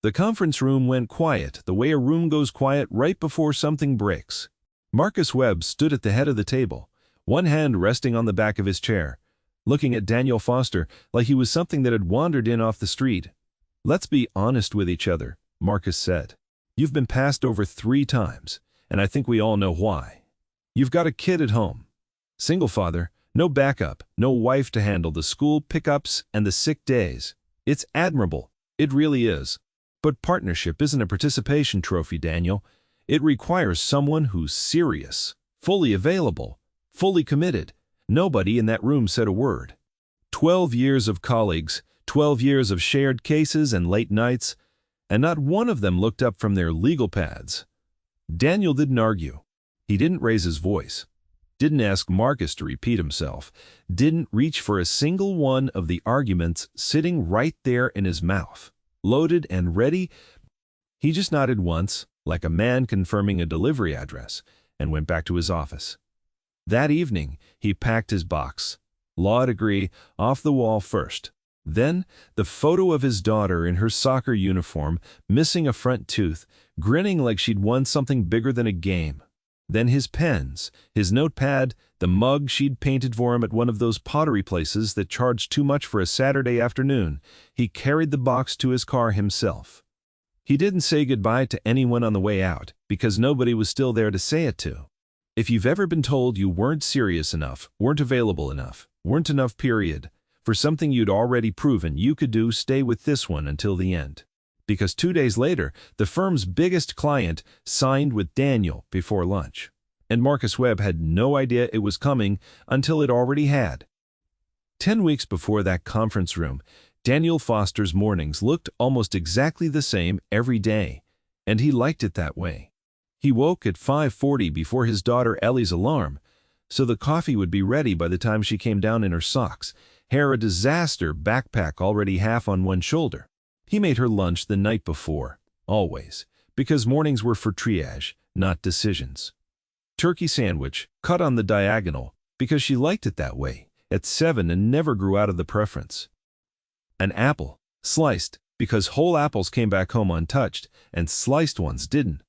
The conference room went quiet, the way a room goes quiet right before something breaks. Marcus Webb stood at the head of the table, one hand resting on the back of his chair, looking at Daniel Foster like he was something that had wandered in off the street. "Let's be honest with each other," Marcus said. "You've been passed over 3 times, and I think we all know why. You've got a kid at home. Single father, no backup, no wife to handle the school pickups and the sick days. It's admirable. It really is. But partnership isn't a participation trophy, Daniel. It requires someone who's serious, fully available, fully committed." Nobody in that room said a word. 12 years of colleagues, 12 years of shared cases and late nights, and not one of them looked up from their legal pads. Daniel didn't argue. He didn't raise his voice. Didn't ask Marcus to repeat himself. Didn't reach for a single one of the arguments sitting right there in his mouth, loaded and ready. He just nodded once, like a man confirming a delivery address, and went back to his office. That evening, he packed his box. Law degree off the wall first. Then, the photo of his daughter in her soccer uniform, missing a front tooth, grinning like she'd won something bigger than a game. Then his pens, his notepad, the mug she'd painted for him at one of those pottery places that charged too much for a Saturday afternoon. He carried the box to his car himself. He didn't say goodbye to anyone on the way out, because nobody was still there to say it to. If you've ever been told you weren't serious enough, weren't available enough, weren't enough period, for something you'd already proven you could do, stay with this one until the end. Because 2 days later, the firm's biggest client signed with Daniel before lunch. And Marcus Webb had no idea it was coming until it already had. 10 weeks before that conference room, Daniel Foster's mornings looked almost exactly the same every day, and he liked it that way. He woke at 5:40 before his daughter Ellie's alarm, so the coffee would be ready by the time she came down in her socks, hair a disaster, backpack already half on one shoulder. He made her lunch the night before, always, because mornings were for triage, not decisions. Turkey sandwich, cut on the diagonal, because she liked it that way, at 7 and never grew out of the preference. An apple, sliced, because whole apples came back home untouched, and sliced ones didn't.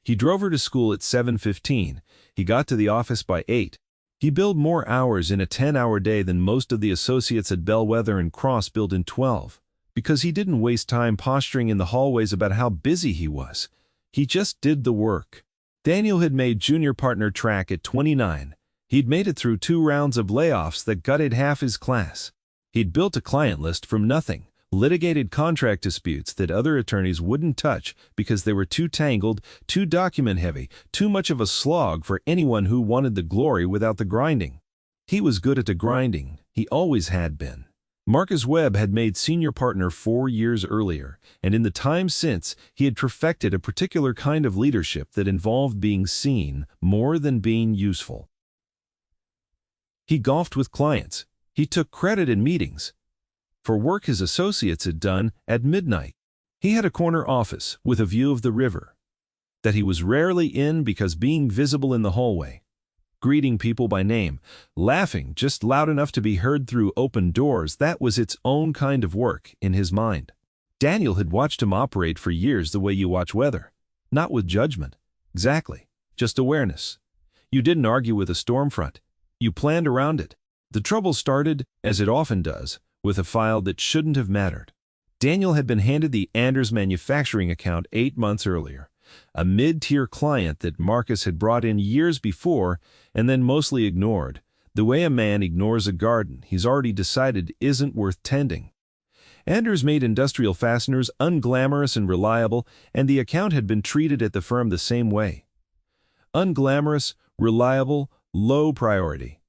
He drove her to school at 7:15. He got to the office by 8. He billed more hours in a 10-hour day than most of the associates at Bellwether and Cross billed in 12. Because he didn't waste time posturing in the hallways about how busy he was. He just did the work. Daniel had made junior partner track at 29. He'd made it through 2 rounds of layoffs that gutted half his class. He'd built a client list from nothing, litigated contract disputes that other attorneys wouldn't touch because they were too tangled, too document-heavy, too much of a slog for anyone who wanted the glory without the grinding. He was good at the grinding. He always had been. Marcus Webb had made senior partner 4 years earlier, and in the time since, he had perfected a particular kind of leadership that involved being seen more than being useful. He golfed with clients. He took credit in meetings for work his associates had done at midnight. He had a corner office with a view of the river that he was rarely in because being visible in the hallway, greeting people by name, laughing just loud enough to be heard through open doors, that was its own kind of work in his mind. Daniel had watched him operate for years the way you watch weather. Not with judgment. Exactly. Just awareness. You didn't argue with a storm front. You planned around it. The trouble started, as it often does, with a file that shouldn't have mattered. Daniel had been handed the Anders manufacturing account 8 months earlier. A mid-tier client that Marcus had brought in years before and then mostly ignored, the way a man ignores a garden he's already decided isn't worth tending. Anders made industrial fasteners unglamorous and reliable, and the account had been treated at the firm the same way. Unglamorous, reliable, low priority.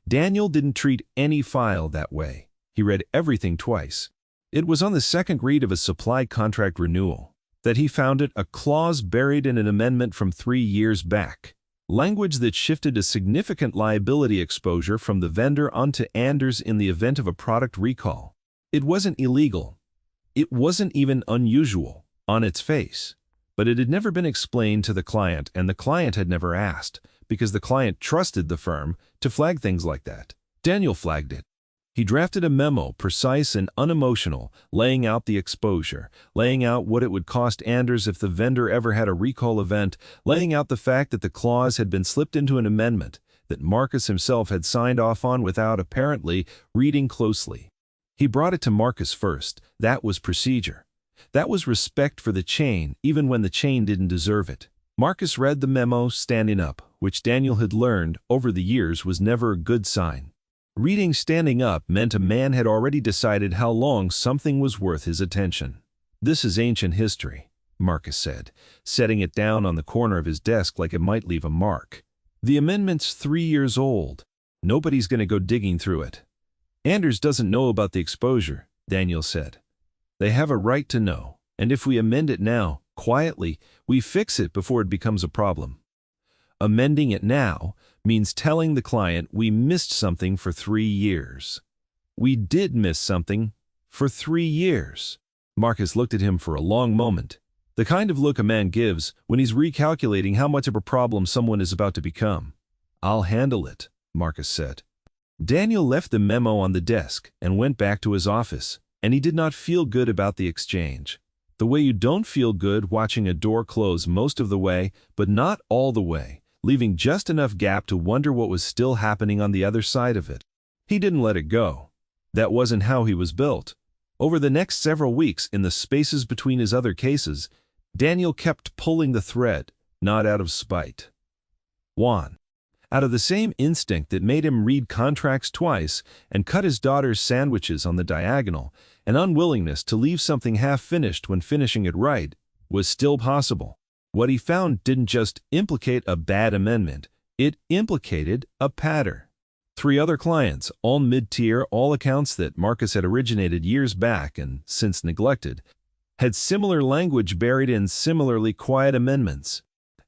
Daniel didn't treat any file that way. He read everything twice. It was on the second read of a supply contract renewal that he found it a clause buried in an amendment from 3 years back, language that shifted a significant liability exposure from the vendor onto Anders in the event of a product recall. It wasn't illegal. It wasn't even unusual on its face, but it had never been explained to the client, and the client had never asked, because the client trusted the firm to flag things like that. Daniel flagged it. He drafted a memo, precise and unemotional, laying out the exposure, laying out what it would cost Anders if the vendor ever had a recall event, laying out the fact that the clause had been slipped into an amendment that Marcus himself had signed off on without, apparently, reading closely. He brought it to Marcus first. That was procedure. That was respect for the chain, even when the chain didn't deserve it. Marcus read the memo standing up, which Daniel had learned over the years was never a good sign. Reading standing up meant a man had already decided how long something was worth his attention. "This is ancient history," Marcus said, setting it down on the corner of his desk like it might leave a mark. "The amendment's 3 years old. Nobody's going to go digging through it." "Anders doesn't know about the exposure," Daniel said. "They have a right to know, and if we amend it now, quietly, we fix it before it becomes a problem." Amending it now means telling the client we missed something for 3 years. We did miss something for 3 years. Marcus looked at him for a long moment, the kind of look a man gives when he's recalculating how much of a problem someone is about to become. "I'll handle it," Marcus said. Daniel left the memo on the desk and went back to his office, and he did not feel good about the exchange. The way you don't feel good watching a door close most of the way, but not all the way, leaving just enough gap to wonder what was still happening on the other side of it. He didn't let it go. That wasn't how he was built. Over the next several weeks, in the spaces between his other cases, Daniel kept pulling the thread, not out of spite. 1. Out of the same instinct that made him read contracts twice and cut his daughter's sandwiches on the diagonal, an unwillingness to leave something half-finished when finishing it right was still possible. What he found didn't just implicate a bad amendment, it implicated a pattern. 3 other clients, all mid-tier, all accounts that Marcus had originated years back and since neglected, had similar language buried in similarly quiet amendments.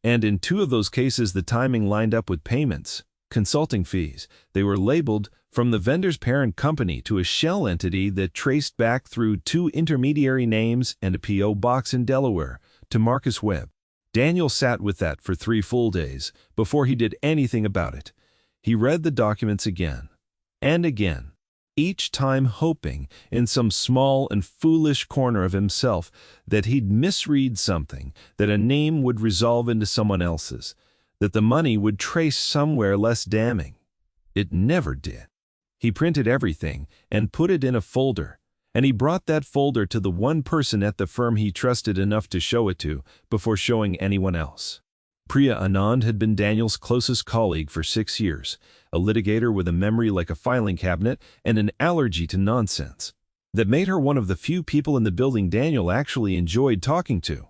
And in 2 of those cases the timing lined up with payments, consulting fees. They were labeled from the vendor's parent company to a shell entity that traced back through 2 intermediary names and a P.O. box in Delaware to Marcus Webb. Daniel sat with that for 3 full days before he did anything about it. He read the documents again and again, each time hoping in some small and foolish corner of himself that he'd misread something, that a name would resolve into someone else's, that the money would trace somewhere less damning. It never did. He printed everything and put it in a folder, and he brought that folder to the one person at the firm he trusted enough to show it to before showing anyone else. Priya Anand had been Daniel's closest colleague for 6 years, a litigator with a memory like a filing cabinet and an allergy to nonsense that made her one of the few people in the building Daniel actually enjoyed talking to.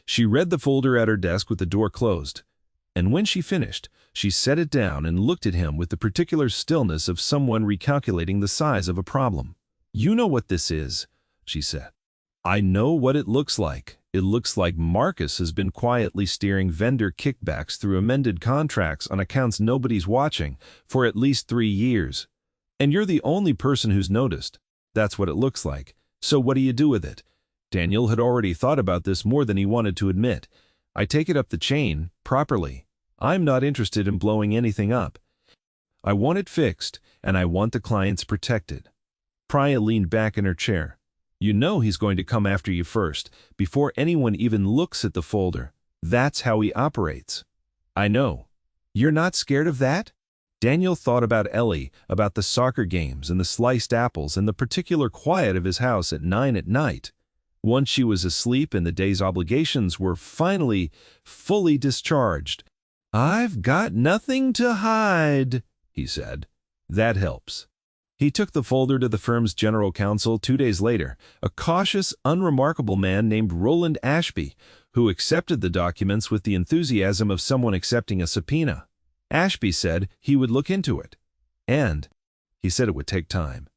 She read the folder at her desk with the door closed, and when she finished, she set it down and looked at him with the particular stillness of someone recalculating the size of a problem. "You know what this is," she said. "I know what it looks like. It looks like Marcus has been quietly steering vendor kickbacks through amended contracts on accounts nobody's watching for at least 3 years. And you're the only person who's noticed. That's what it looks like. So what do you do with it?" Daniel had already thought about this more than he wanted to admit. "I take it up the chain, properly. I'm not interested in blowing anything up. I want it fixed, and I want the clients protected." Priya leaned back in her chair. "You know he's going to come after you first, before anyone even looks at the folder. That's how he operates." "I know. You're not scared of that?" Daniel thought about Ellie, about the soccer games and the sliced apples and the particular quiet of his house at 9 at night. Once she was asleep and the day's obligations were finally fully discharged. "I've got nothing to hide," he said. "That helps." He took the folder to the firm's general counsel 2 days later, a cautious, unremarkable man named Roland Ashby, who accepted the documents with the enthusiasm of someone accepting a subpoena. Ashby said he would look into it. And he said it would take time.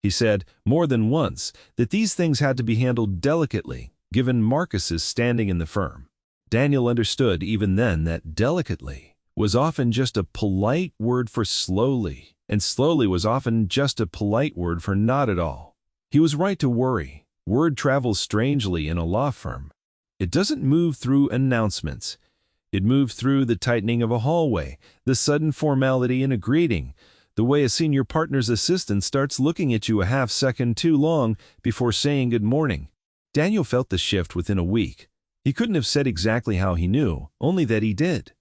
He said, more than once, that these things had to be handled delicately, given Marcus's standing in the firm. Daniel understood even then that delicately was often just a polite word for slowly, and slowly was often just a polite word for not at all. He was right to worry. Word travels strangely in a law firm. It doesn't move through announcements. It moves through the tightening of a hallway, the sudden formality in a greeting, The way a senior partner's assistant starts looking at you a half-second too long before saying good morning. Daniel felt the shift within a week. He couldn't have said exactly how he knew, only that he did.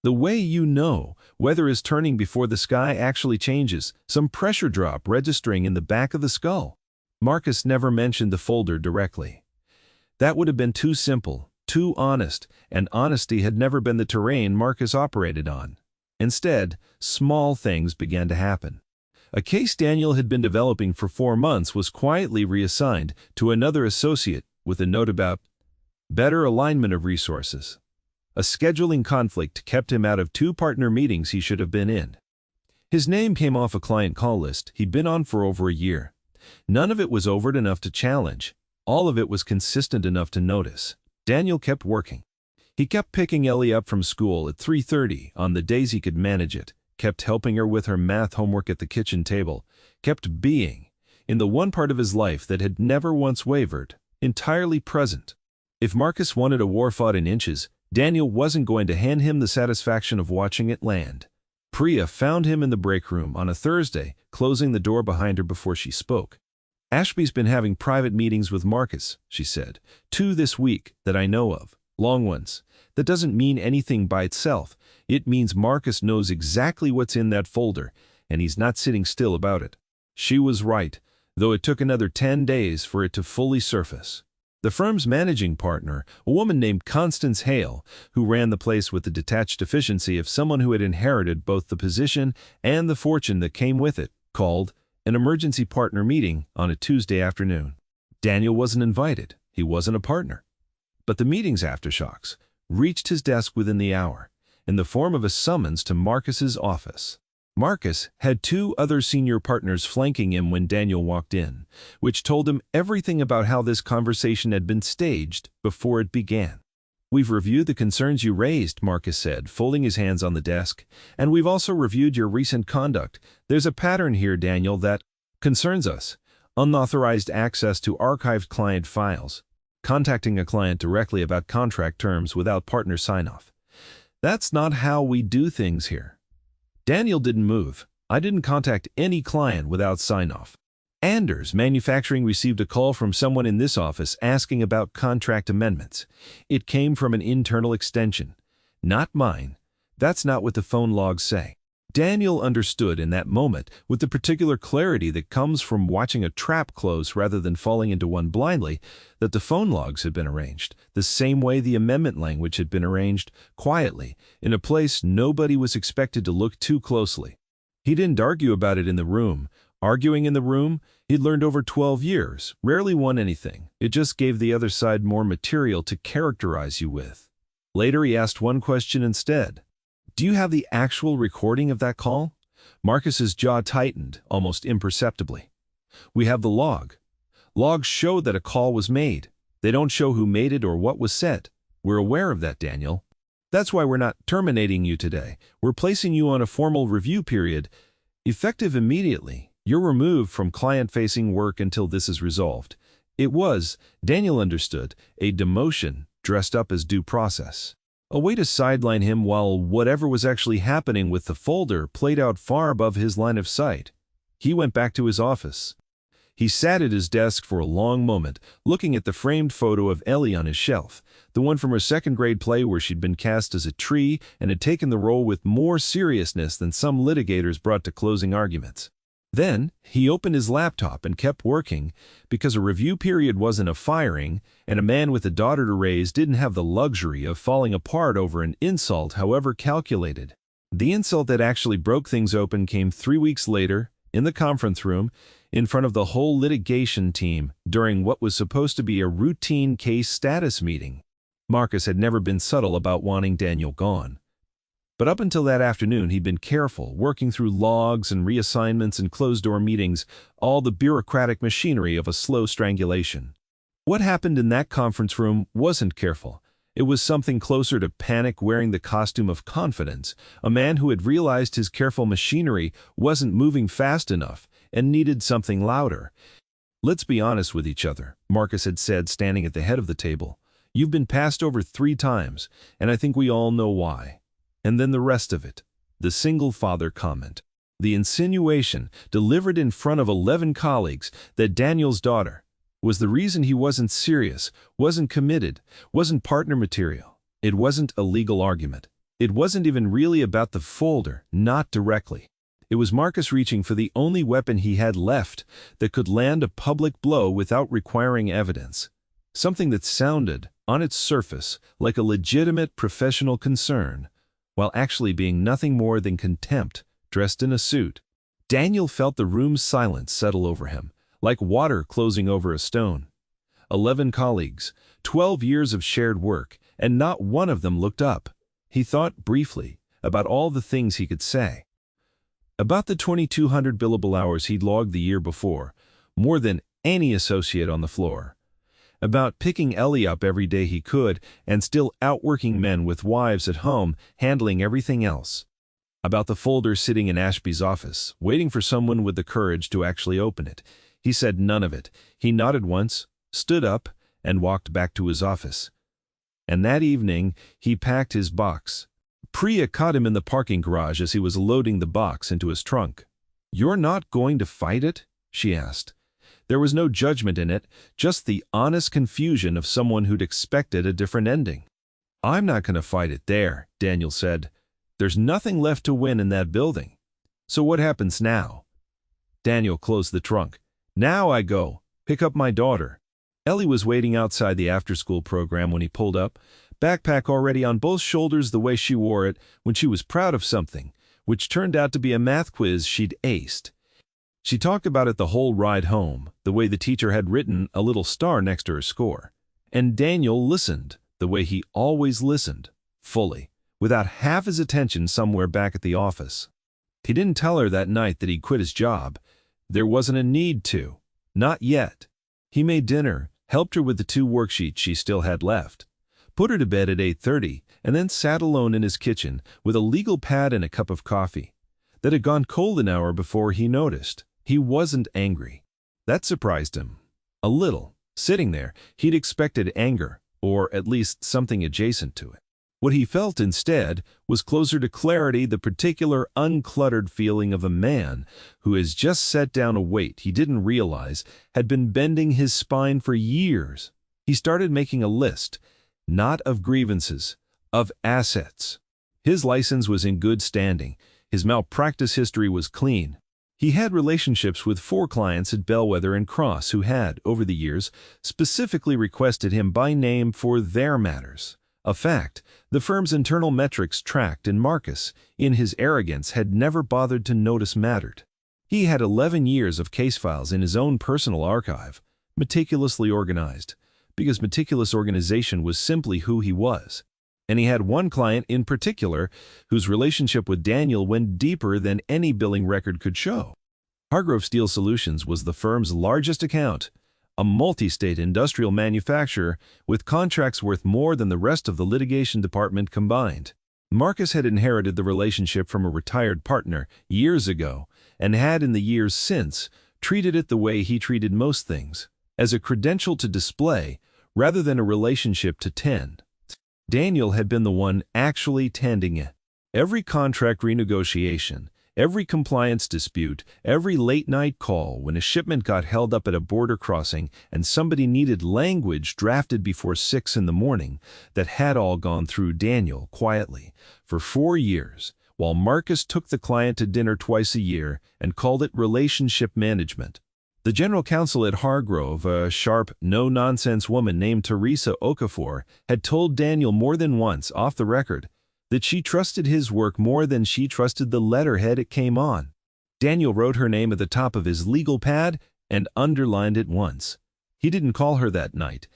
The way you know weather is turning before the sky actually changes, some pressure drop registering in the back of the skull. Marcus never mentioned the folder directly. That would have been too simple, too honest, and honesty had never been the terrain Marcus operated on. Instead, small things began to happen. A case Daniel had been developing for 4 months was quietly reassigned to another associate with a note about better alignment of resources. A scheduling conflict kept him out of 2 partner meetings he should have been in. His name came off a client call list he'd been on for over a year. None of it was overt enough to challenge. All of it was consistent enough to notice. Daniel kept working. He kept picking Ellie up from school at 3:30 on the days he could manage it, kept helping her with her math homework at the kitchen table, kept being, in the one part of his life that had never once wavered, entirely present. If Marcus wanted a war fought in inches, Daniel wasn't going to hand him the satisfaction of watching it land. Priya found him in the break room on a Thursday, closing the door behind her before she spoke. "Ashby's been having private meetings with Marcus," she said. "2 this week that I know of. Long ones. That doesn't mean anything by itself. It means Marcus knows exactly what's in that folder, and he's not sitting still about it." She was right, though it took another 10 days for it to fully surface. The firm's managing partner, a woman named Constance Hale, who ran the place with the detached efficiency of someone who had inherited both the position and the fortune that came with it, called an emergency partner meeting on a Tuesday afternoon. Daniel wasn't invited. He wasn't a partner. But the meeting's aftershocks reached his desk within the hour, in the form of a summons to Marcus's office. Marcus had 2 other senior partners flanking him when Daniel walked in, which told him everything about how this conversation had been staged before it began. "We've reviewed the concerns you raised," Marcus said, folding his hands on the desk, "and we've also reviewed your recent conduct. There's a pattern here, Daniel, that concerns us. Unauthorized access to archived client files. Contacting a client directly about contract terms without partner sign-off. That's not how we do things here." Daniel didn't move. "I didn't contact any client without sign-off. Anders Manufacturing received a call from someone in this office asking about contract amendments. It came from an internal extension. Not mine. That's not what the phone logs say." Daniel understood in that moment, with the particular clarity that comes from watching a trap close rather than falling into one blindly, that the phone logs had been arranged, the same way the amendment language had been arranged, quietly, in a place nobody was expected to look too closely. He didn't argue about it in the room. Arguing in the room, he'd learned over 12 years, rarely won anything. It just gave the other side more material to characterize you with. Later he asked one question instead. "Do you have the actual recording of that call?" Marcus's jaw tightened, almost imperceptibly. "We have the log. Logs show that a call was made. They don't show who made it or what was said. We're aware of that, Daniel. That's why we're not terminating you today. We're placing you on a formal review period, effective immediately. You're removed from client-facing work until this is resolved." It was, Daniel understood, a demotion dressed up as due process. A way to sideline him while whatever was actually happening with the folder played out far above his line of sight. He went back to his office. He sat at his desk for a long moment, looking at the framed photo of Ellie on his shelf, the one from her second-grade play where she'd been cast as a tree and had taken the role with more seriousness than some litigators brought to closing arguments. Then, he opened his laptop and kept working, because a review period wasn't a firing, and a man with a daughter to raise didn't have the luxury of falling apart over an insult, however calculated. The insult that actually broke things open came 3 weeks later, in the conference room, in front of the whole litigation team, during what was supposed to be a routine case status meeting. Marcus had never been subtle about wanting Daniel gone. But up until that afternoon, he'd been careful, working through logs and reassignments and closed-door meetings, all the bureaucratic machinery of a slow strangulation. What happened in that conference room wasn't careful. It was something closer to panic wearing the costume of confidence, a man who had realized his careful machinery wasn't moving fast enough and needed something louder. "Let's be honest with each other," Marcus had said, standing at the head of the table. "You've been passed over 3 times, and I think we all know why." And then the rest of it, the single father comment. The insinuation, delivered in front of 11 colleagues, that Daniel's daughter was the reason he wasn't serious, wasn't committed, wasn't partner material. It wasn't a legal argument. It wasn't even really about the folder, not directly. It was Marcus reaching for the only weapon he had left that could land a public blow without requiring evidence. Something that sounded, on its surface, like a legitimate professional concern, while actually being nothing more than contempt, dressed in a suit. Daniel felt the room's silence settle over him, like water closing over a stone. 11 colleagues, 12 years of shared work, and not one of them looked up. He thought briefly about all the things he could say. About the 2,200 billable hours he'd logged the year before, more than any associate on the floor. About picking Ellie up every day he could and still outworking men with wives at home, handling everything else. About the folder sitting in Ashby's office, waiting for someone with the courage to actually open it. He said none of it. He nodded once, stood up, and walked back to his office. And that evening, he packed his box. Priya caught him in the parking garage as he was loading the box into his trunk. "You're not going to fight it?" she asked. There was no judgment in it, just the honest confusion of someone who'd expected a different ending. "I'm not going to fight it there," Daniel said. "There's nothing left to win in that building. So what happens now?" Daniel closed the trunk. "Now I go pick up my daughter." Ellie was waiting outside the after-school program when he pulled up, backpack already on both shoulders the way she wore it when she was proud of something, which turned out to be a math quiz she'd aced. She talked about it the whole ride home, the way the teacher had written a little star next to her score. And Daniel listened, the way he always listened, fully, without half his attention somewhere back at the office. He didn't tell her that night that he'd quit his job. There wasn't a need to. Not yet. He made dinner, helped her with the 2 worksheets she still had left, put her to bed at 8:30, and then sat alone in his kitchen with a legal pad and a cup of coffee. That had gone cold an hour before he noticed. He wasn't angry. That surprised him. A little. Sitting there, he'd expected anger, or at least something adjacent to it. What he felt instead was closer to clarity, the particular uncluttered feeling of a man who has just set down a weight he didn't realize had been bending his spine for years. He started making a list, not of grievances, of assets. His license was in good standing. His malpractice history was clean. He had relationships with 4 clients at Bellwether and Cross who had, over the years, specifically requested him by name for their matters. A fact the firm's internal metrics tracked, and Marcus, in his arrogance, had never bothered to notice mattered. He had 11 years of case files in his own personal archive, meticulously organized, because meticulous organization was simply who he was. And he had one client in particular whose relationship with Daniel went deeper than any billing record could show. Hargrove Steel Solutions was the firm's largest account, a multi-state industrial manufacturer with contracts worth more than the rest of the litigation department combined. Marcus had inherited the relationship from a retired partner years ago and had in the years since treated it the way he treated most things, as a credential to display rather than a relationship to tend. Daniel had been the one actually tending it. Every contract renegotiation, every compliance dispute, every late-night call when a shipment got held up at a border crossing and somebody needed language drafted before 6 in the morning, that had all gone through Daniel quietly for 4 years, while Marcus took the client to dinner twice a year and called it relationship management. The general counsel at Hargrove, a sharp, no-nonsense woman named Teresa Okafor, had told Daniel more than once, off the record, that she trusted his work more than she trusted the letterhead it came on. Daniel wrote her name at the top of his legal pad and underlined it once. He didn't call her that night.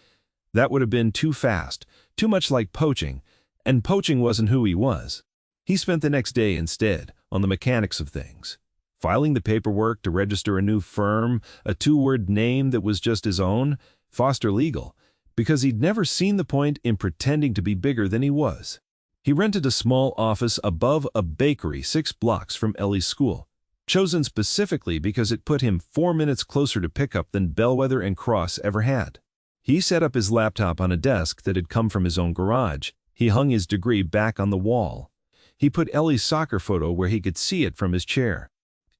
That would have been too fast, too much like poaching, and poaching wasn't who he was. He spent the next day instead on the mechanics of things. Filing the paperwork to register a new firm, a 2-word name that was just his own, Foster Legal, because he'd never seen the point in pretending to be bigger than he was. He rented a small office above a bakery 6 blocks from Ellie's school, chosen specifically because it put him 4 minutes closer to pickup than Bellwether and Cross ever had. He set up his laptop on a desk that had come from his own garage. He hung his degree back on the wall. He put Ellie's soccer photo where he could see it from his chair.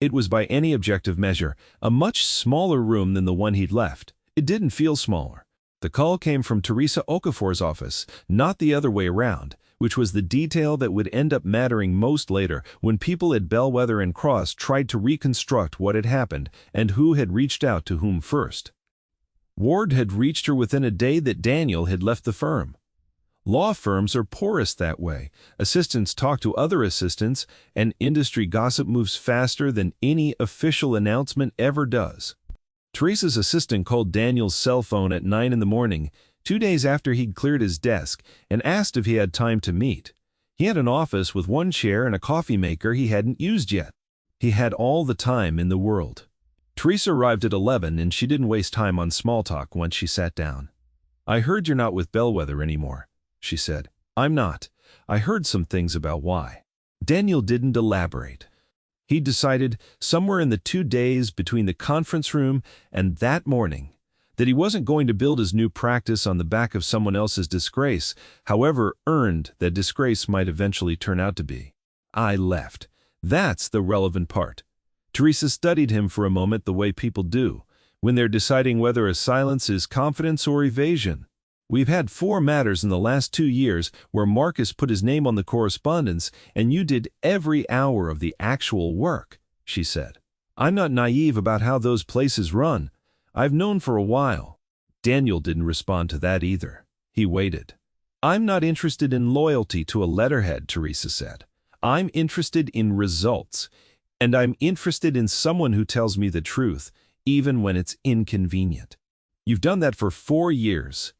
It was by any objective measure a much smaller room than the one he'd left. It didn't feel smaller. The call came from Teresa Okafor's office, not the other way around, which was the detail that would end up mattering most later when people at Bellwether and Cross tried to reconstruct what had happened and who had reached out to whom first. Ward had reached her within a day that Daniel had left the firm. Law firms are porous that way. Assistants talk to other assistants, and industry gossip moves faster than any official announcement ever does. Teresa's assistant called Daniel's cell phone at 9 in the morning, 2 days after he'd cleared his desk, and asked if he had time to meet. He had an office with one chair and a coffee maker he hadn't used yet. He had all the time in the world. Teresa arrived at 11, and she didn't waste time on small talk once she sat down. "I heard you're not with Bellwether anymore," she said. "I'm not. I heard some things about why." Daniel didn't elaborate. He decided, somewhere in the 2 days between the conference room and that morning, that he wasn't going to build his new practice on the back of someone else's disgrace, however earned that disgrace might eventually turn out to be. "I left." That's the relevant part. Teresa studied him for a moment the way people do, when they're deciding whether a silence is confidence or evasion. "We've had 4 matters in the last 2 years where Marcus put his name on the correspondence and you did every hour of the actual work," she said. "I'm not naive about how those places run. I've known for a while." Daniel didn't respond to that either. He waited. "I'm not interested in loyalty to a letterhead," Teresa said. "I'm interested in results. And I'm interested in someone who tells me the truth, even when it's inconvenient. You've done that for 4 years.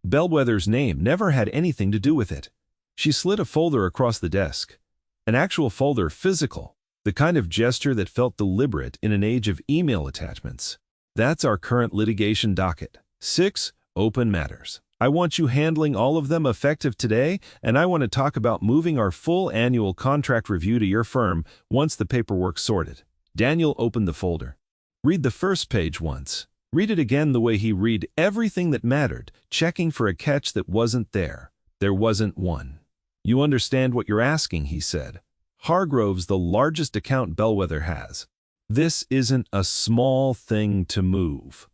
Bellwether's name never had anything to do with it." She slid a folder across the desk. An actual folder, physical, the kind of gesture that felt deliberate in an age of email attachments. "That's our current litigation docket. 6 open matters. I want you handling all of them effective today, and I want to talk about moving our full annual contract review to your firm once the paperwork's sorted." Daniel opened the folder. "Read the first page once. Read it again the way he read everything that mattered, checking for a catch that wasn't there. There wasn't one." "You understand what you're asking," he said. "Hargrove's the largest account Bellwether has. This isn't a small thing to move."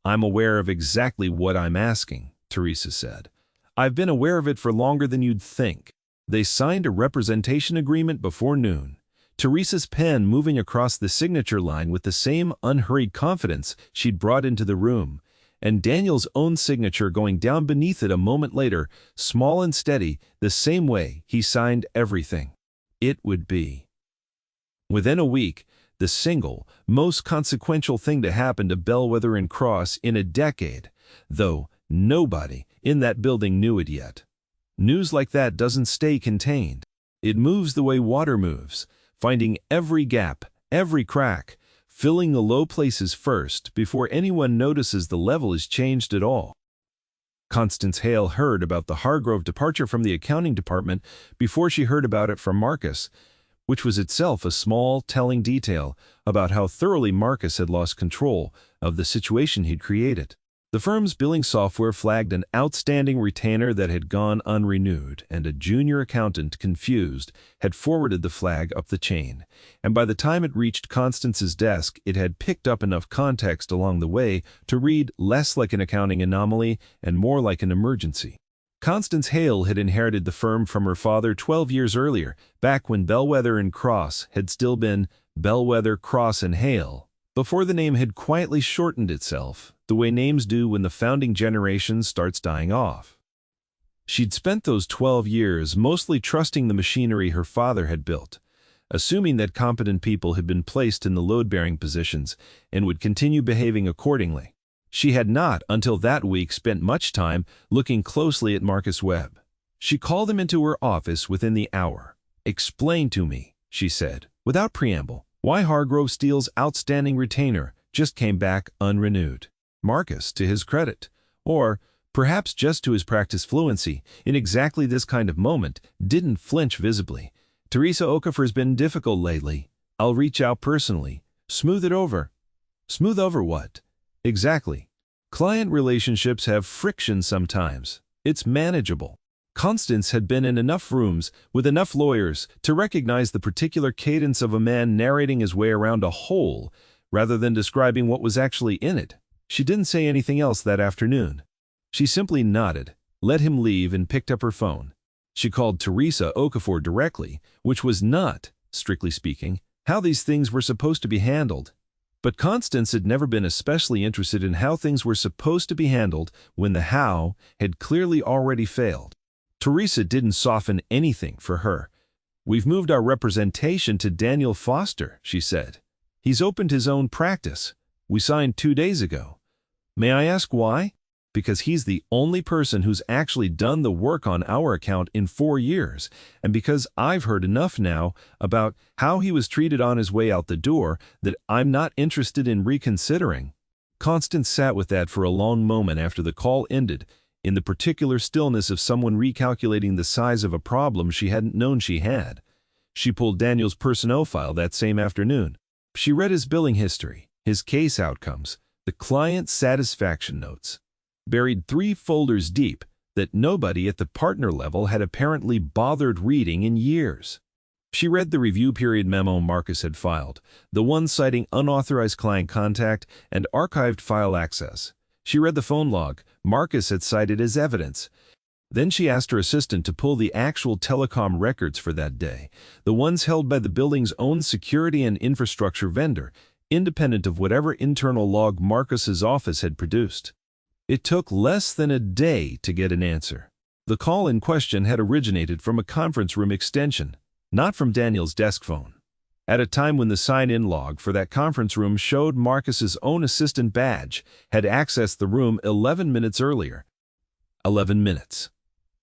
"I'm aware of exactly what I'm asking," Teresa said. "I've been aware of it for longer than you'd think." They signed a representation agreement before noon. Teresa's pen moving across the signature line with the same unhurried confidence she'd brought into the room, and Daniel's own signature going down beneath it a moment later, small and steady, the same way he signed everything. It would be. Within a week, the single, most consequential thing to happen to Bellwether and Cross in a decade, though nobody in that building knew it yet. News like that doesn't stay contained. It moves the way water moves, finding every gap, every crack, filling the low places first before anyone notices the level is changed at all. Constance Hale heard about the Hargrove departure from the accounting department before she heard about it from Marcus, which was itself a small, telling detail about how thoroughly Marcus had lost control of the situation he'd created. The firm's billing software flagged an outstanding retainer that had gone unrenewed, and a junior accountant, confused, had forwarded the flag up the chain. And by the time it reached Constance's desk, it had picked up enough context along the way to read less like an accounting anomaly and more like an emergency. Constance Hale had inherited the firm from her father 12 years earlier, back when Bellwether and Cross had still been Bellwether, Cross and Hale, before the name had quietly shortened itself, the way names do when the founding generation starts dying off. She'd spent those 12 years mostly trusting the machinery her father had built, assuming that competent people had been placed in the load-bearing positions and would continue behaving accordingly. She had not, until that week, spent much time looking closely at Marcus Webb. She called him into her office within the hour. "Explain to me," she said, without preamble, "why Hargrove Steele's outstanding retainer just came back unrenewed." Marcus, to his credit, or perhaps just to his practice fluency, in exactly this kind of moment, didn't flinch visibly. "Teresa Okafor's been difficult lately. I'll reach out personally. Smooth it over." "Smooth over what?" "Exactly. Client relationships have friction sometimes. It's manageable." Constance had been in enough rooms with enough lawyers to recognize the particular cadence of a man narrating his way around a hole rather than describing what was actually in it. She didn't say anything else that afternoon. She simply nodded, let him leave, and picked up her phone. She called Teresa Okafor directly, which was not, strictly speaking, how these things were supposed to be handled. But Constance had never been especially interested in how things were supposed to be handled when the how had clearly already failed. Teresa didn't soften anything for her. "We've moved our representation to Daniel Foster," she said. "He's opened his own practice. We signed 2 days ago. May I ask why? Because he's the only person who's actually done the work on our account in 4 years, and because I've heard enough now about how he was treated on his way out the door that I'm not interested in reconsidering." Constance sat with that for a long moment after the call ended, in the particular stillness of someone recalculating the size of a problem she hadn't known she had. She pulled Daniel's personnel file that same afternoon. She read his billing history, his case outcomes, the client satisfaction notes, buried 3 folders deep that nobody at the partner level had apparently bothered reading in years. She read the review period memo Marcus had filed, the one citing unauthorized client contact and archived file access. She read the phone log Marcus had cited as evidence. Then she asked her assistant to pull the actual telecom records for that day, the ones held by the building's own security and infrastructure vendor, independent of whatever internal log Marcus's office had produced. It took less than a day to get an answer. The call in question had originated from a conference room extension, not from Daniel's desk phone. At a time when the sign-in log for that conference room showed Marcus's own assistant badge had accessed the room 11 minutes earlier. 11 minutes.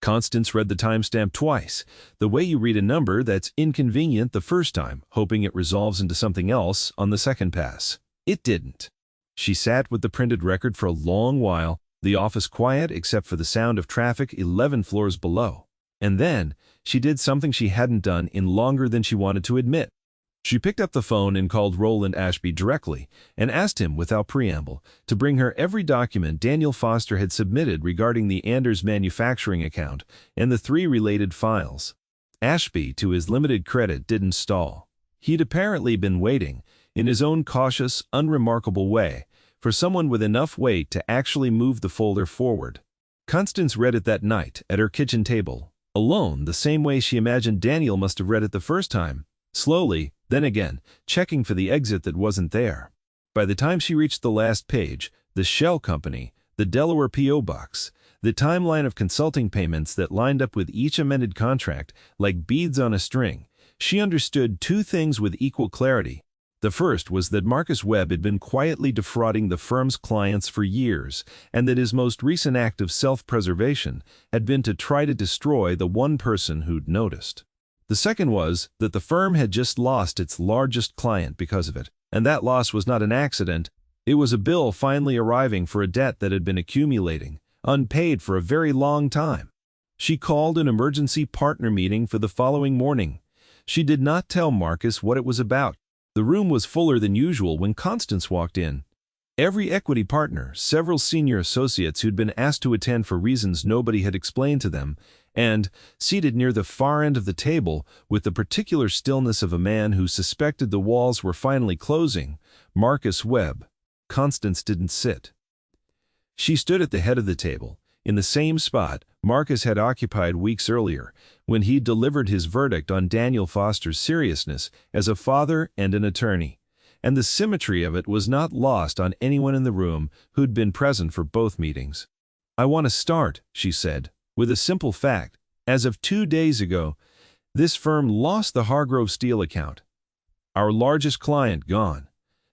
Constance read the timestamp twice, the way you read a number that's inconvenient the first time, hoping it resolves into something else on the second pass. It didn't. She sat with the printed record for a long while, the office quiet except for the sound of traffic 11 floors below. And then, she did something she hadn't done in longer than she wanted to admit. She picked up the phone and called Roland Ashby directly and asked him, without preamble, to bring her every document Daniel Foster had submitted regarding the Anders manufacturing account and the 3 related files. Ashby, to his limited credit, didn't stall. He'd apparently been waiting, in his own cautious, unremarkable way, for someone with enough weight to actually move the folder forward. Constance read it that night at her kitchen table, alone, the same way she imagined Daniel must have read it the first time, slowly, then again, checking for the exit that wasn't there. By the time she reached the last page, the shell company, the Delaware P.O. box, the timeline of consulting payments that lined up with each amended contract like beads on a string, she understood 2 things with equal clarity. The first was that Marcus Webb had been quietly defrauding the firm's clients for years, and that his most recent act of self-preservation had been to try to destroy the one person who'd noticed. The second was that the firm had just lost its largest client because of it, and that loss was not an accident. It was a bill finally arriving for a debt that had been accumulating, unpaid for a very long time. She called an emergency partner meeting for the following morning. She did not tell Marcus what it was about. The room was fuller than usual when Constance walked in. Every equity partner, several senior associates who'd been asked to attend for reasons nobody had explained to them, and, seated near the far end of the table, with the particular stillness of a man who suspected the walls were finally closing, Marcus Webb. Constance didn't sit. She stood at the head of the table, in the same spot Marcus had occupied weeks earlier, when he delivered his verdict on Daniel Foster's seriousness as a father and an attorney. And the symmetry of it was not lost on anyone in the room who'd been present for both meetings. "I want to start," she said, "with a simple fact. As of 2 days ago, this firm lost the Hargrove Steel account. Our largest client gone.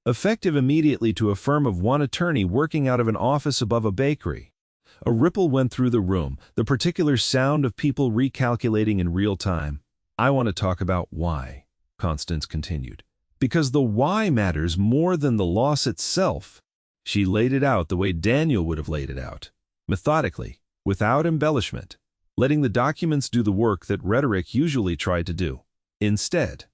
Effective immediately to a firm of 1 attorney working out of an office above a bakery." A ripple went through the room, the particular sound of people recalculating in real time. "I want to talk about why," Constance continued. "Because the why matters more than the loss itself." She laid it out the way Daniel would have laid it out, methodically, without embellishment, letting the documents do the work that rhetoric usually tried to do. Instead,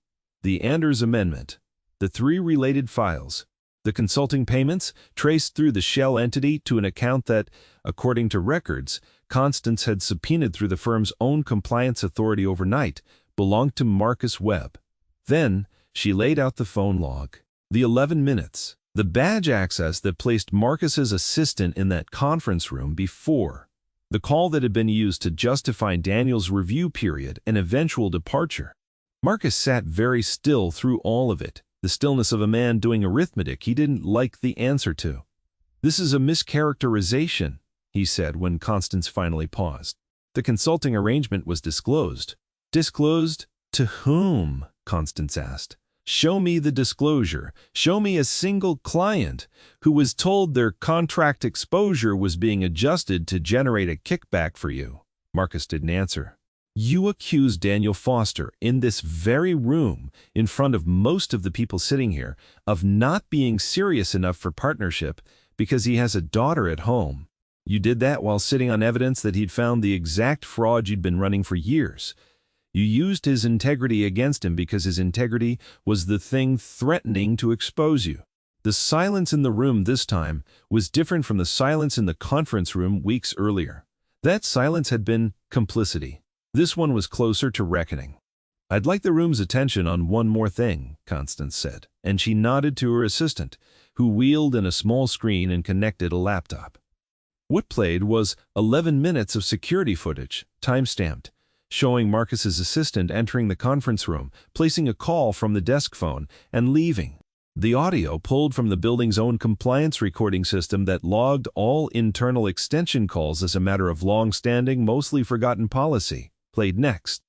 the Anders Amendment, the 3 related files, The consulting payments traced through the shell entity to an account that, according to records, Constance had subpoenaed through the firm's own compliance authority overnight, belonged to Marcus Webb. Then, she laid out the phone log. The 11 minutes. The badge access that placed Marcus's assistant in that conference room before. The call that had been used to justify Daniel's review period and eventual departure. Marcus sat very still through all of it, the stillness of a man doing arithmetic he didn't like the answer to. "This is a mischaracterization," he said when Constance finally paused. The consulting arrangement was disclosed. Disclosed to whom? Constance asked. Show me the disclosure. Show me a single client who was told their contract exposure was being adjusted to generate a kickback for you. Marcus didn't answer. You accuse Daniel Foster in this very room, in front of most of the people sitting here, of not being serious enough for partnership because he has a daughter at home. You did that while sitting on evidence that he'd found the exact fraud you'd been running for years. You used his integrity against him because his integrity was the thing threatening to expose you. The silence in the room this time was different from the silence in the conference room weeks earlier. That silence had been complicity. This one was closer to reckoning. I'd like the room's attention on one more thing, Constance said, and she nodded to her assistant, who wheeled in a small screen and connected a laptop. What played was 11 minutes of security footage, time-stamped, showing Marcus's assistant entering the conference room, placing a call from the desk phone, and leaving. The audio, pulled from the building's own compliance recording system that logged all internal extension calls as a matter of long-standing, mostly forgotten policy, played next.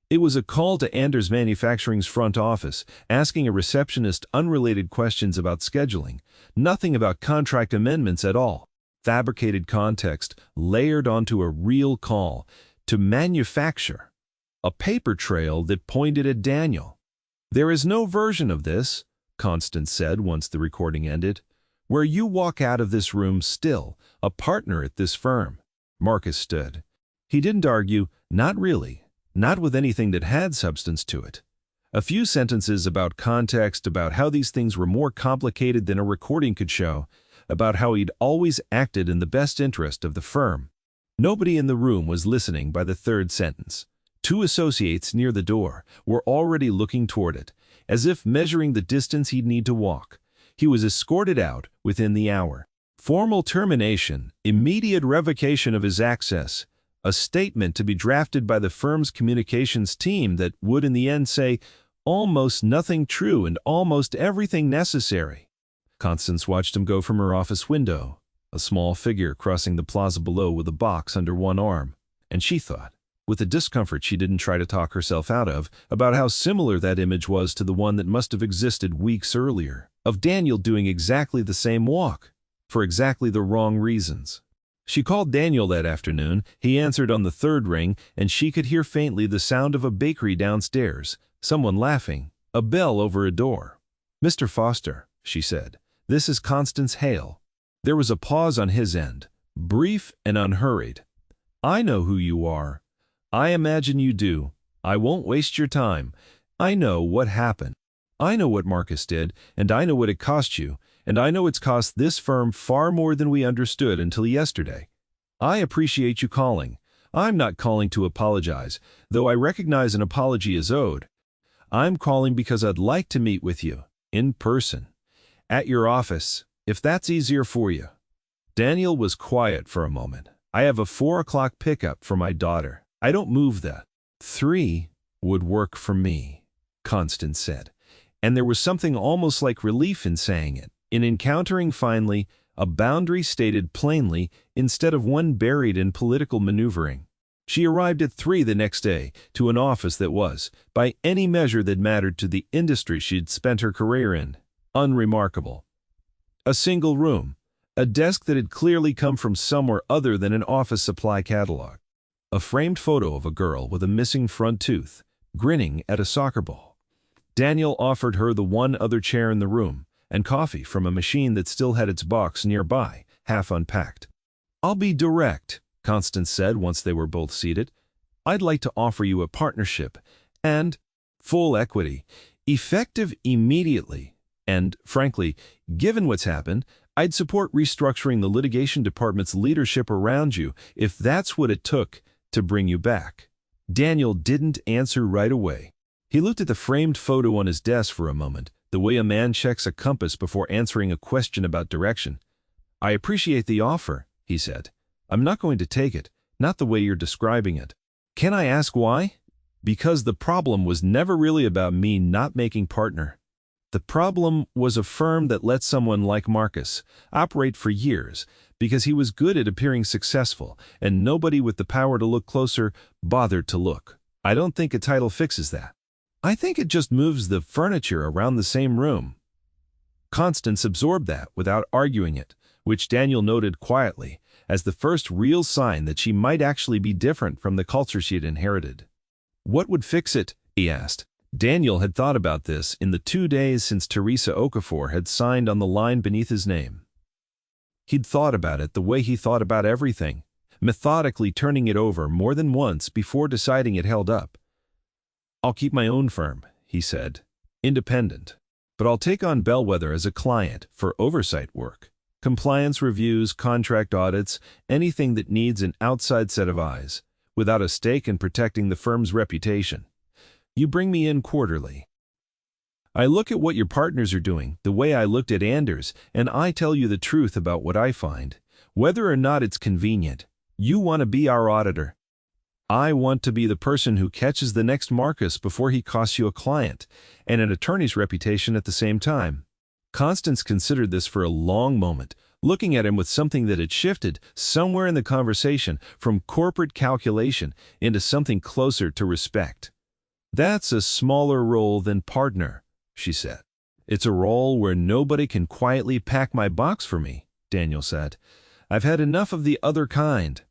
It was a call to Anders Manufacturing's front office, asking a receptionist unrelated questions about scheduling, nothing about contract amendments at all. Fabricated context layered onto a real call to manufacture a paper trail that pointed at Daniel. There is no version of this, Constance said once the recording ended, where you walk out of this room still a partner at this firm. Marcus stood. He didn't argue, not really, not with anything that had substance to it. A few sentences about context, about how these things were more complicated than a recording could show, about how he'd always acted in the best interest of the firm. Nobody in the room was listening by the third sentence. Two associates near the door were already looking toward it, as if measuring the distance he'd need to walk. He was escorted out within the hour. Formal termination, immediate revocation of his access, a statement to be drafted by the firm's communications team that would in the end say almost nothing true and almost everything necessary. Constance watched him go from her office window, a small figure crossing the plaza below with a box under one arm, and she thought, with a discomfort she didn't try to talk herself out of, about how similar that image was to the one that must have existed weeks earlier, of Daniel doing exactly the same walk, for exactly the wrong reasons. She called Daniel that afternoon. He answered on the third ring, and she could hear faintly the sound of a bakery downstairs, someone laughing, a bell over a door. "Mr. Foster," she said, "this is Constance Hale." There was a pause on his end, brief and unhurried. "I know who you are. I imagine you do. I won't waste your time. I know what happened. I know what Marcus did, and I know what it cost you, and I know it's cost this firm far more than we understood until yesterday. I appreciate you calling. I'm not calling to apologize, though I recognize an apology is owed. I'm calling because I'd like to meet with you, in person, at your office, if that's easier for you." Daniel was quiet for a moment. "I have a 4 o'clock pickup for my daughter. I don't move that." 3 would work for me, Constance said, and there was something almost like relief in saying it, in encountering finally a boundary stated plainly instead of one buried in political maneuvering. She arrived at 3 the next day to an office that was, by any measure that mattered to the industry she'd spent her career in, unremarkable. A single room, a desk that had clearly come from somewhere other than an office supply catalog. A framed photo of a girl with a missing front tooth, grinning at a soccer ball. Daniel offered her the one other chair in the room, and coffee from a machine that still had its box nearby, half unpacked. "I'll be direct," Constance said once they were both seated. "I'd like to offer you a partnership, and full equity, effective immediately, And, frankly, given what's happened, I'd support restructuring the litigation department's leadership around you if that's what it took to bring you back. Daniel didn't answer right away. He looked at the framed photo on his desk for a moment, the way a man checks a compass before answering a question about direction. "I appreciate the offer," he said. "I'm not going to take it, not the way you're describing it." "Can I ask why?" "Because the problem was never really about me not making partner. The problem was a firm that let someone like Marcus operate for years because he was good at appearing successful, and nobody with the power to look closer bothered to look. I don't think a title fixes that. I think it just moves the furniture around the same room." Constance absorbed that without arguing it, which Daniel noted quietly as the first real sign that she might actually be different from the culture she had inherited. "What would fix it?" he asked. Daniel had thought about this in the 2 days since Teresa Okafor had signed on the line beneath his name. He'd thought about it the way he thought about everything, methodically turning it over more than once before deciding it held up. "I'll keep my own firm," he said, "independent. But I'll take on Bellwether as a client for oversight work, compliance reviews, contract audits, anything that needs an outside set of eyes, without a stake in protecting the firm's reputation. You bring me in quarterly. I look at what your partners are doing, the way I looked at Anders, and I tell you the truth about what I find. Whether or not it's convenient, you want to be our auditor. I want to be the person who catches the next Marcus before he costs you a client, and an attorney's reputation at the same time." Constance considered this for a long moment, looking at him with something that had shifted somewhere in the conversation from corporate calculation into something closer to respect. "That's a smaller role than partner," she said. "It's a role where nobody can quietly pack my box for me," Daniel said. "I've had enough of the other kind."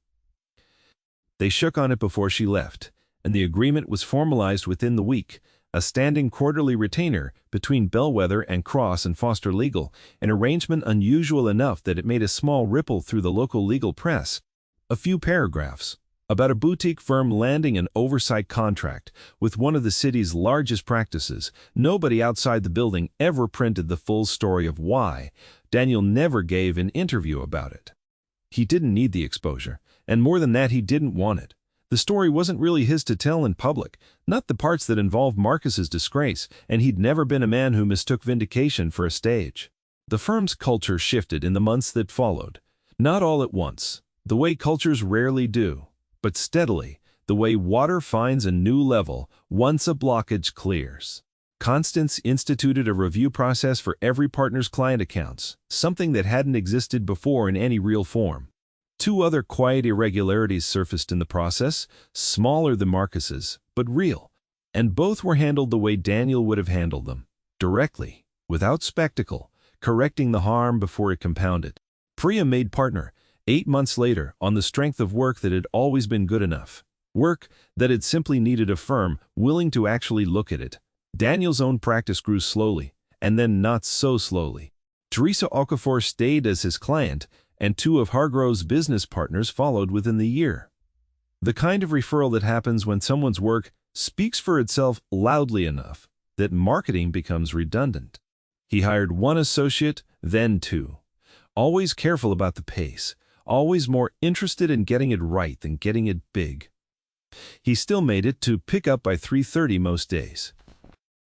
They shook on it before she left, and the agreement was formalized within the week, a standing quarterly retainer between Bellwether and Cross and Foster Legal, an arrangement unusual enough that it made a small ripple through the local legal press. A few paragraphs about a boutique firm landing an oversight contract with one of the city's largest practices. Nobody outside the building ever printed the full story of why. Daniel never gave an interview about it. He didn't need the exposure, and more than that, he didn't want it. The story wasn't really his to tell in public, not the parts that involved Marcus's disgrace, and he'd never been a man who mistook vindication for a stage. The firm's culture shifted in the months that followed, not all at once, the way cultures rarely do, but steadily, the way water finds a new level once a blockage clears. Constance instituted a review process for every partner's client accounts, something that hadn't existed before in any real form. 2 other quiet irregularities surfaced in the process, smaller than Marcus's, but real, and both were handled the way Daniel would have handled them, directly, without spectacle, correcting the harm before it compounded. Priya made partner 8 months later on the strength of work that had always been good enough, work that had simply needed a firm willing to actually look at it. Daniel's own practice grew slowly, and then not so slowly. Teresa Okafor stayed as his client, and 2 of Hargrove's business partners followed within the year. The kind of referral that happens when someone's work speaks for itself loudly enough that marketing becomes redundant. He hired 1 associate, then 2. Always careful about the pace, always more interested in getting it right than getting it big. He still made it to pick up by 3:30 most days.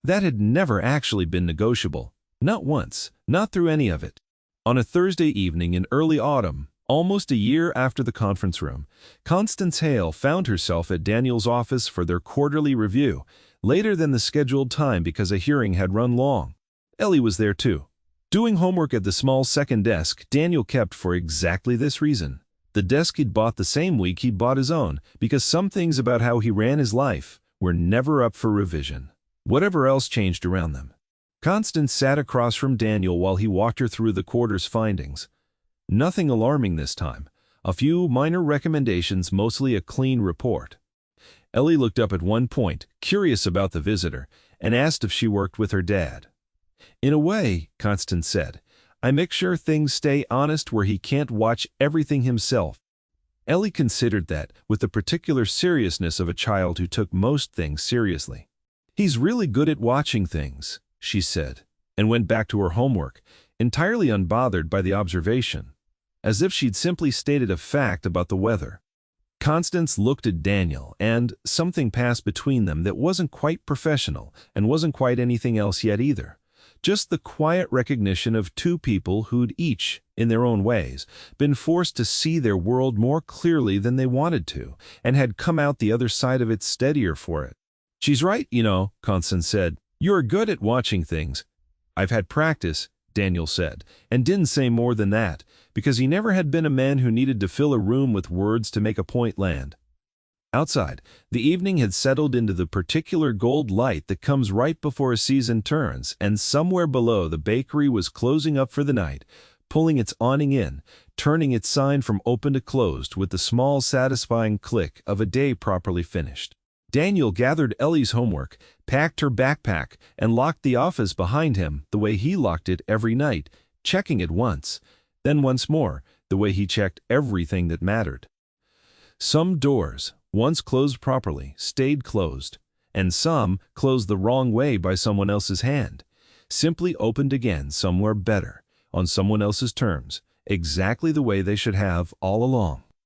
That had never actually been negotiable, not once, not through any of it. On a Thursday evening in early autumn, almost a year after the conference room, Constance Hale found herself at Daniel's office for their quarterly review, later than the scheduled time because a hearing had run long. Ellie was there too. Doing homework at the small second desk Daniel kept for exactly this reason. The desk he'd bought the same week he'd bought his own, because some things about how he ran his life were never up for revision, whatever else changed around them. Constance sat across from Daniel while he walked her through the quarter's findings. Nothing alarming this time. A few minor recommendations, mostly a clean report. Ellie looked up at one point, curious about the visitor, and asked if she worked with her dad. "In a way," Constance said, "I make sure things stay honest where he can't watch everything himself." Ellie considered that with the particular seriousness of a child who took most things seriously. "He's really good at watching things," she said. and went back to her homework, entirely unbothered by the observation, as if she'd simply stated a fact about the weather. Constance looked at Daniel, and something passed between them that wasn't quite professional and wasn't quite anything else yet either. Just the quiet recognition of two people who'd each, in their own ways, been forced to see their world more clearly than they wanted to, and had come out the other side of it steadier for it. "She's right, you know," Constance said. "You're good at watching things." "I've had practice," Daniel said, and didn't say more than that, because he never had been a man who needed to fill a room with words to make a point land. Outside, the evening had settled into the particular gold light that comes right before a season turns, and somewhere below the bakery was closing up for the night, pulling its awning in, turning its sign from open to closed with the small satisfying click of a day properly finished. Daniel gathered Ellie's homework, packed her backpack, and locked the office behind him the way he locked it every night, checking it once, then once more, the way he checked everything that mattered. Some doors, once closed properly, stayed closed, and some, closed the wrong way by someone else's hand, simply opened again somewhere better, on someone else's terms, exactly the way they should have all along.